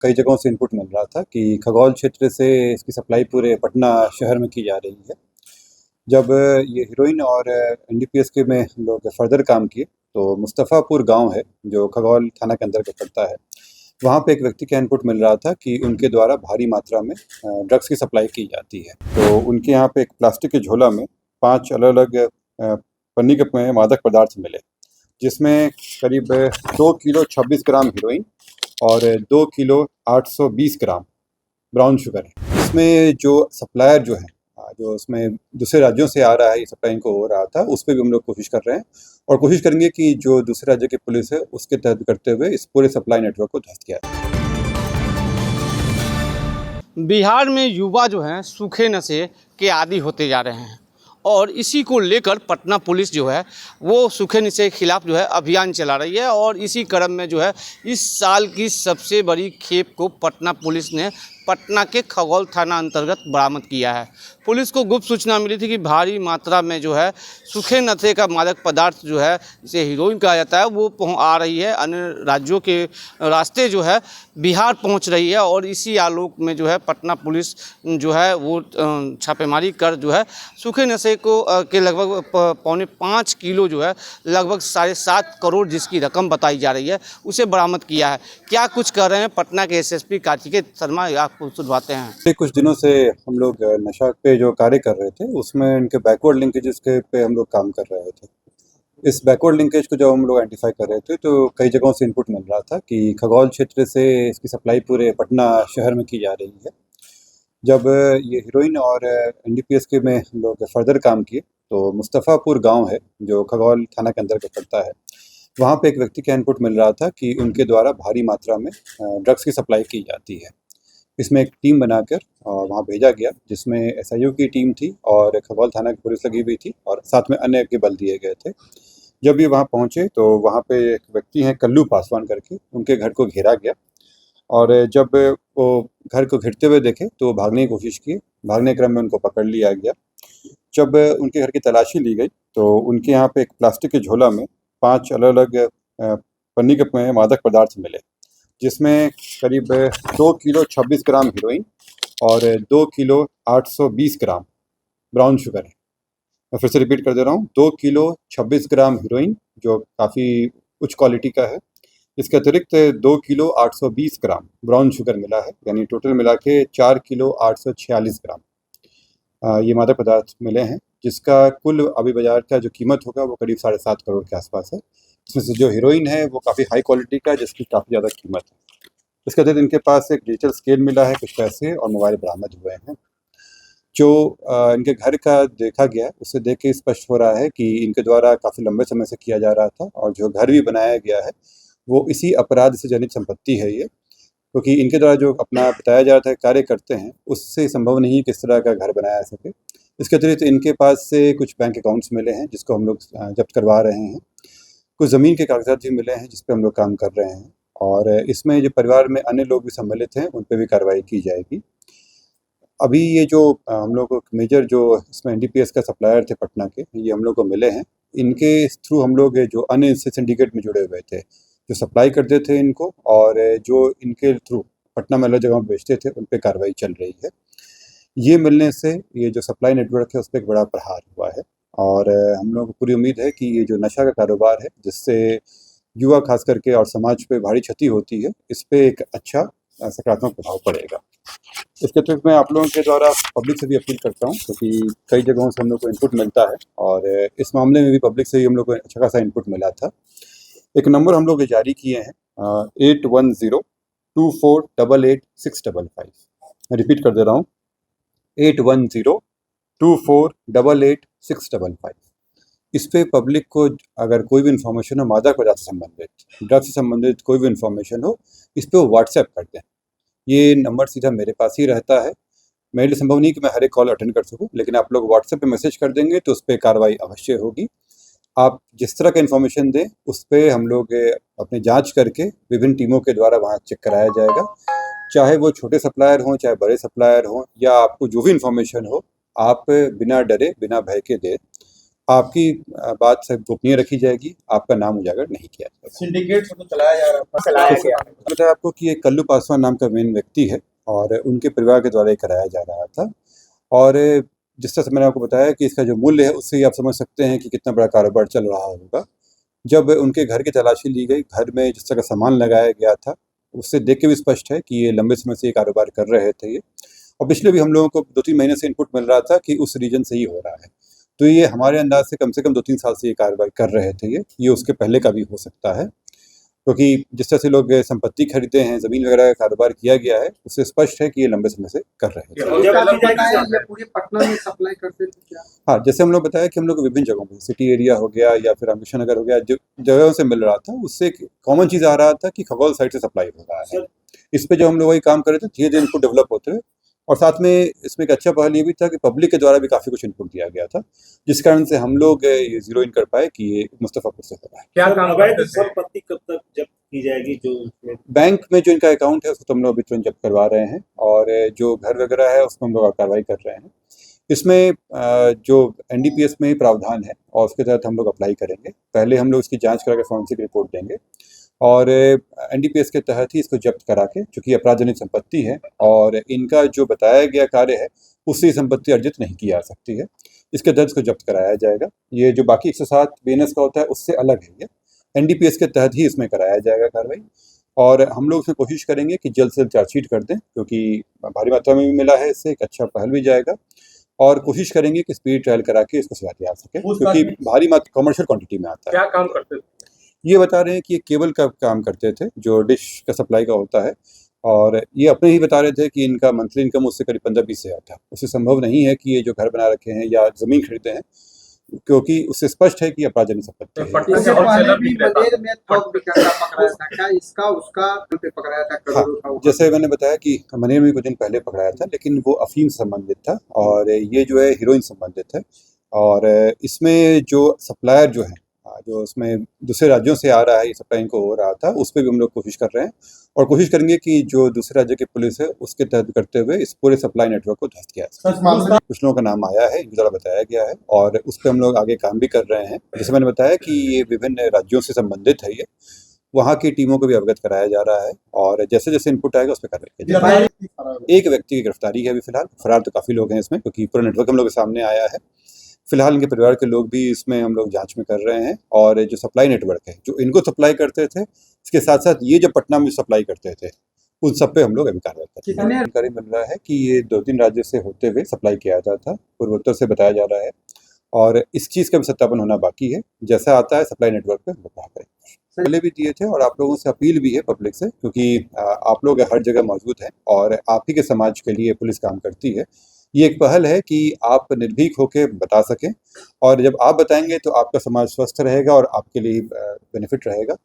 कई जगहों से इनपुट मिल रहा था कि खगौल क्षेत्र से इसकी सप्लाई पूरे पटना शहर में की जा रही है। जब ये हीरोइन और एनडीपीएस के में हम लोग फर्दर काम किए तो मुस्तफ़ापुर गांव है जो खगौल थाना के अंतर्गत पड़ता है। वहाँ पे एक व्यक्ति का इनपुट मिल रहा था कि उनके द्वारा भारी मात्रा में ड्रग्स की सप्लाई की जाती है। तो उनके यहाँ पे एक प्लास्टिक के झोला में 5 अलग-अलग पन्नी के में मादक पदार्थ मिले, जिसमें करीब 2 किलो 26 ग्राम हीरोइन और 2 किलो 820 ग्राम ब्राउन शुगर है। इसमें जो सप्लायर जो है, जो उसमें दूसरे राज्यों से आ रहा है, ये सप्लाई इनको हो रहा था, उस पे भी हम लोग कोशिश कर रहे हैं और कोशिश करेंगे कि जो दूसरे राज्य की पुलिस है उसके तहत करते हुए इस पूरे सप्लाई नेटवर्क को ध्वस्त किया जाए। बिहार में युवा जो हैं सूखे नशे के आदी होते जा रहे हैं और इसी को लेकर पटना पुलिस जो है वो सूखे नशे के खिलाफ जो है अभियान चला रही है। और इसी क्रम में जो है इस साल की सबसे बड़ी खेप को पटना पुलिस ने पटना के खगौल थाना अंतर्गत बरामद किया है। पुलिस को गुप्त सूचना मिली थी कि भारी मात्रा में जो है सूखे नशे का मादक पदार्थ जो है इसे हीरोइन कहा जाता है वो आ रही है, अन्य राज्यों के रास्ते जो है बिहार पहुंच रही है। और इसी आलोक में जो है पटना पुलिस जो है वो छापेमारी कर जो है सूखे नशे को के लगभग 4.5 किलो जो है लगभग 7.5 करोड़ जिसकी रकम बताई जा रही है उसे बरामद किया है। क्या कुछ कर रहे हैं पटना के एसएसपी कार्तिकेय शर्मा, आपको सुनवाते हैं। कुछ दिनों से हम लोग नशा पे जो कार्य कर रहे थे उसमें इनके बैकवर्ड लिंकेजेस के पे हम लोग काम कर रहे थे। इस बैकवर्ड लिंकेज को जब हम लोग आइडेंटिफाई कर रहे थे तो कई जगहों से इनपुट मिल रहा था कि खगौल क्षेत्र से इसकी सप्लाई पूरे पटना शहर में की जा रही है। जब ये हीरोइन और एनडीपीएस के में हम लोग फर्दर काम किए तो मुस्तफ़ापुर गांव है जो खगौल थाना के अंतर्गत पड़ता है। वहाँ पे एक व्यक्ति का इनपुट मिल रहा था कि उनके द्वारा भारी मात्रा में ड्रग्स की सप्लाई की जाती है। इसमें एक टीम बनाकर वहाँ भेजा गया, जिसमें एसआईओ की टीम थी और खगौल थाना की पुलिस लगी हुई थी और साथ में अन्य के बल दिए गए थे। जब ये वहाँ पहुँचे तो वहाँ पे एक व्यक्ति हैं कल्लू पासवान करके, उनके घर को घेरा गया और जब वो घर को घेरते हुए देखे तो वो भागने की कोशिश की। भागने क्रम में उनको पकड़ लिया गया। जब उनके घर की तलाशी ली गई तो उनके यहाँ पे एक प्लास्टिक के झोला में 5 अलग-अलग पन्नी के में मादक पदार्थ मिले, जिसमें करीब 2 किलो 26 ग्राम हीरोइन और 2 किलो 820 ग्राम ब्राउन शुगर है। मैं फिर से रिपीट कर दे रहा हूँ, 2 किलो 26 ग्राम हीरोइन जो काफ़ी उच्च क्वालिटी का है। इसके अतिरिक्त 2 किलो 820 ग्राम ब्राउन शुगर मिला है, यानी टोटल मिला के 4 किलो 846 ग्राम ये मादक पदार्थ मिले हैं, जिसका कुल अभी बाजार का जो कीमत होगा वो करीब 7.5 करोड़ के आसपास है। इसमें से जो हीरोइन है वो काफ़ी हाई क्वालिटी का, जिसकी काफ़ी ज़्यादा कीमत है। इसके अतिरिक्त इनके पास एक डिजिटल स्केल मिला है, कुछ पैसे और मोबाइल बरामद हुए हैं। जो इनके घर का देखा गया है उससे देख के स्पष्ट हो रहा है कि इनके द्वारा काफ़ी लंबे समय से किया जा रहा था और जो घर भी बनाया गया है वो इसी अपराध से जनित संपत्ति है ये, क्योंकि इनके द्वारा जो अपना बताया जा रहा है कार्य करते हैं उससे संभव नहीं कि इस तरह का घर बनाया सके। इसके अतिरिक्त इनके पास से कुछ बैंक अकाउंट्स मिले हैं जिसको हम लोग जब्त करवा रहे हैं। कुछ ज़मीन के कागजात भी मिले हैं जिस पे हम लोग काम कर रहे हैं और इसमें जो परिवार में अन्य लोग भी सम्मिलित हैं उन पे भी कार्रवाई की जाएगी। अभी ये जो हम लोग को मेजर जो इसमें एनडीपीएस का सप्लायर थे पटना के, ये हम लोग को मिले हैं। इनके थ्रू हम लोग जो अन्य इससे सिंडिकेट में जुड़े हुए थे, जो सप्लाई करते थे इनको और जो इनके थ्रू पटना में अलग जगह बेचते थे, उन पे कार्रवाई चल रही है। ये मिलने से ये जो सप्लाई नेटवर्क है उस पे एक बड़ा प्रहार हुआ है और हम लोगों को पूरी उम्मीद है कि ये जो नशा का कारोबार है जिससे युवा खास करके और समाज पे भारी क्षति होती है, इस पे एक अच्छा सकारात्मक प्रभाव पड़ेगा। इसके अतिरिक्त मैं आप लोगों के द्वारा पब्लिक से भी अपील करता हूँ, क्योंकि कई जगहों से हम लोग को इनपुट मिलता है और इस मामले में भी पब्लिक से ही हम लोग को अच्छा खासा इनपुट मिला था। एक नंबर हम लोग जारी किए हैं 8102488655। मैं रिपीट कर दे रहा हूँ, 8102488655। इस पे पब्लिक को अगर कोई भी इन्फॉर्मेशन हो मादक पदार्थ से संबंधित, ड्रग्स से संबंधित कोई भी इन्फॉर्मेशन हो, इस पे वो व्हाट्सएप कर दें। ये नंबर सीधा मेरे पास ही रहता है। मेरे लिए संभव नहीं कि मैं हर एक कॉल अटेंड कर सकूं, लेकिन आप लोग व्हाट्सएप पे मैसेज कर देंगे तो उस पर कार्रवाई अवश्य होगी। आप जिस तरह का इन्फॉर्मेशन दें उस पर हम लोग अपनी जांच करके विभिन्न टीमों के द्वारा वहाँ चेक कराया जाएगा। चाहे वो छोटे सप्लायर हों, चाहे बड़े सप्लायर हों, या आपको जो भी इन्फॉर्मेशन हो, आप बिना डरे बिना भय के दें। आपकी बात सब गोपनीय रखी जाएगी, आपका नाम उजागर नहीं किया जाएगा। सिंडिकेट से तो चलाया जा रहा है, चलाया गया। बताया आपको कि ये कल्लू पासवान नाम का मेन व्यक्ति है और उनके परिवार के द्वारा ये कराया जा रहा था। और जिस तरह से मैंने आपको बताया कि इसका जो मूल्य है उससे ही आप समझ सकते हैं कि कितना बड़ा कारोबार चल रहा होगा। जब उनके घर की तलाशी ली गई, घर में जिस तरह का सामान लगाया गया था, उससे देख के भी स्पष्ट है कि ये लंबे समय से ये कारोबार कर रहे थे ये। और पिछले भी हम लोगों को 2-3 महीने से इनपुट मिल रहा था कि उस रीजन से ही हो रहा है। तो ये हमारे अंदाज से कम 2-3 साल से ये कार्रवाई कर रहे थे ये उसके पहले का भी हो सकता है, क्योंकि जिस तरह से लोग संपत्ति खरीदते हैं, ज़मीन वगैरह का कारोबार किया गया है, उससे स्पष्ट है कि ये लंबे समय से कर रहे थे। ये पूरे पटना में सप्लाई करते थे क्या? हाँ, जैसे हम लोग बताया कि हम लोग विभिन्न जगहों पे, सिटी एरिया हो गया या फिर अम्बेडकर नगर हो गया, जो जगहों से मिल रहा था, उससे एक कॉमन चीज़ आ रहा था कि खगौल साइड से सप्लाई हो रहा है। इस पे जो हम लोग वही काम कर रहे थे, धीरे-धीरे इनको डेवलप होते हुए, और साथ में इसमें एक अच्छा पहल ये भी था कि पब्लिक के द्वारा भी काफ़ी कुछ इनपुट दिया गया था, जिस कारण से हम लोग ये ज़ीरो इन कर पाए कि ये मुस्तफ़ापुर से हो रहा है। क्या काम अवैध संपत्ति कब तक जब्त की जाएगी? जो बैंक में जो इनका अकाउंट है उसको तो हम लोग अभी तुरंत जब्त करवा रहे हैं, और जो घर वगैरह है उसमें हम लोग कार्रवाई कर रहे हैं। इसमें जो एनडीपीएस में ही प्रावधान है और उसके तहत हम लोग अप्लाई करेंगे। पहले हम लोग इसकी जांच करा के फॉरेंसिक रिपोर्ट देंगे और एनडीपीएस के तहत ही इसको जब्त करा के, चूँकि अपराधजनित संपत्ति है और इनका जो बताया गया कार्य है उससे संपत्ति अर्जित नहीं की जा सकती है, इसके तहत इसको जब्त कराया जाएगा। ये जो बाकी 107 बीएनएस का होता है उससे अलग है, ये एनडीपीएस के तहत ही इसमें कराया जाएगा कार्रवाई। और हम लोग इसमें कोशिश करेंगे कि जल्द से जल्द चार्जशीट कर दें, क्योंकि भारी मात्रा में भी मिला है, इससे एक अच्छा पहल भी जाएगा। और कोशिश करेंगे कि स्पीड ट्रायल करा के इसको सजा दिया जा सके, क्योंकि भारी मात्रा कमर्शियल क्वांटिटी में आता है। क्या काम करते थे? ये बता रहे हैं कि ये केबल का काम करते थे, जो डिश का सप्लाई का होता है, और ये अपने ही बता रहे थे कि इनका मंथली इनकम उससे करीब 15-20 हज़ार था। उससे संभव नहीं है कि ये जो घर बना रखे हैं या ज़मीन खरीदे हैं, क्योंकि उससे स्पष्ट है कि अपराधजनित संपत्ति है। इससे पहले भी मदेर में थोक विक्रेता पकड़ाया था, क्या इसका उसका पे पकड़ाया था? करोड़ों का हाँ, जैसे मैंने बताया कि मनेर में कुछ दिन पहले पकड़ाया था, लेकिन वो अफीम से संबंधित था और ये जो है हीरोइन संबंधित है। और इसमें जो सप्लायर जो है, जो उसमें दूसरे राज्यों से आ रहा है, ये सप्लाई इनको हो रहा था, उस पर भी हम लोग कोशिश कर रहे हैं और कोशिश करेंगे कि जो दूसरे राज्य की पुलिस है उसके तहत करते हुए इस पूरे सप्लाई नेटवर्क को ध्वस्त किया जाए। कुछ लोगों का नाम आया है, इनके द्वारा बताया गया है और उस पर हम लोग आगे काम भी कर रहे हैं। जैसे मैंने बताया कि ये विभिन्न राज्यों से संबंधित है, ये वहाँ की टीमों को भी अवगत कराया जा रहा है और जैसे जैसे इनपुट आएगा उस पर कार्रवाई की जाएगी। एक व्यक्ति की गिरफ्तारी है अभी फिलहाल, फरार तो काफ़ी लोग हैं इसमें, क्योंकि पूरा नेटवर्क हम लोग के सामने आया है। फिलहाल इनके परिवार के लोग भी इसमें हम लोग जांच में कर रहे हैं और जो सप्लाई नेटवर्क है, जो इनको सप्लाई करते थे, इसके साथ साथ ये जो पटना में सप्लाई करते थे, उन सब पे हम लोग अभी कार्रवाई कर रहे हैं। जानकारी मिल रहा है कि ये 2-3 राज्यों से होते हुए सप्लाई किया जाता था, पूर्वोत्तर से बताया जा रहा है और इस चीज़ का भी सत्यापन होना बाकी है। जैसा आता है सप्लाई नेटवर्क पे हम लोग करेंगे। पहले भी दिए थे और आप लोगों से अपील भी है पब्लिक से, क्योंकि आप लोग हर जगह मौजूद हैं और आप ही के समाज के लिए पुलिस काम करती है। ये एक पहल है कि आप निर्भीक होकर बता सकें और जब आप बताएंगे तो आपका समाज स्वस्थ रहेगा और आपके लिए बेनिफिट रहेगा।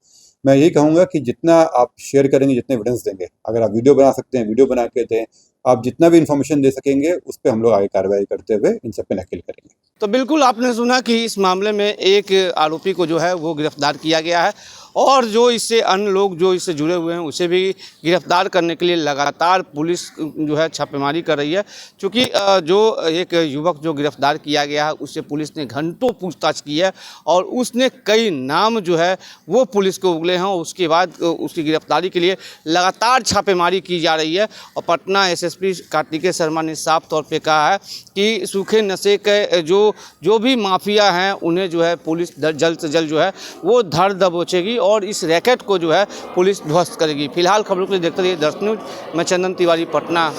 मैं यही कहूँगा कि जितना आप शेयर करेंगे, जितने एविडेंस देंगे, अगर आप वीडियो बना सकते हैं वीडियो बना के दें, आप जितना भी इन्फॉर्मेशन दे सकेंगे उस पर हम लोग आगे कार्रवाई करते हुए इन सब पे नकेल करेंगे। तो बिल्कुल आपने सुना कि इस मामले में एक आरोपी को जो है वो गिरफ्तार किया गया है और जो इससे अन्य लोग जो इससे जुड़े हुए हैं उसे भी गिरफ्तार करने के लिए लगातार पुलिस जो है छापेमारी कर रही है। क्योंकि जो एक युवक जो गिरफ्तार किया गया है उससे पुलिस ने घंटों पूछताछ की है और उसने कई नाम जो है वो पुलिस को उगले हैं और उसके बाद उसकी गिरफ्तारी के लिए लगातार छापेमारी की जा रही है। और पटना एसएसपी कार्तिकेय शर्मा ने साफ तौर पे कहा है कि सूखे नशे के जो भी माफिया हैं उन्हें जो है पुलिस जल्द से जल्द जो है वो धर दबोचेगी और इस रैकेट को जो है पुलिस ध्वस्त करेगी। फिलहाल खबरों के लिए देखते रहिए दर्श न्यूज। मैं चंदन तिवारी, पटना।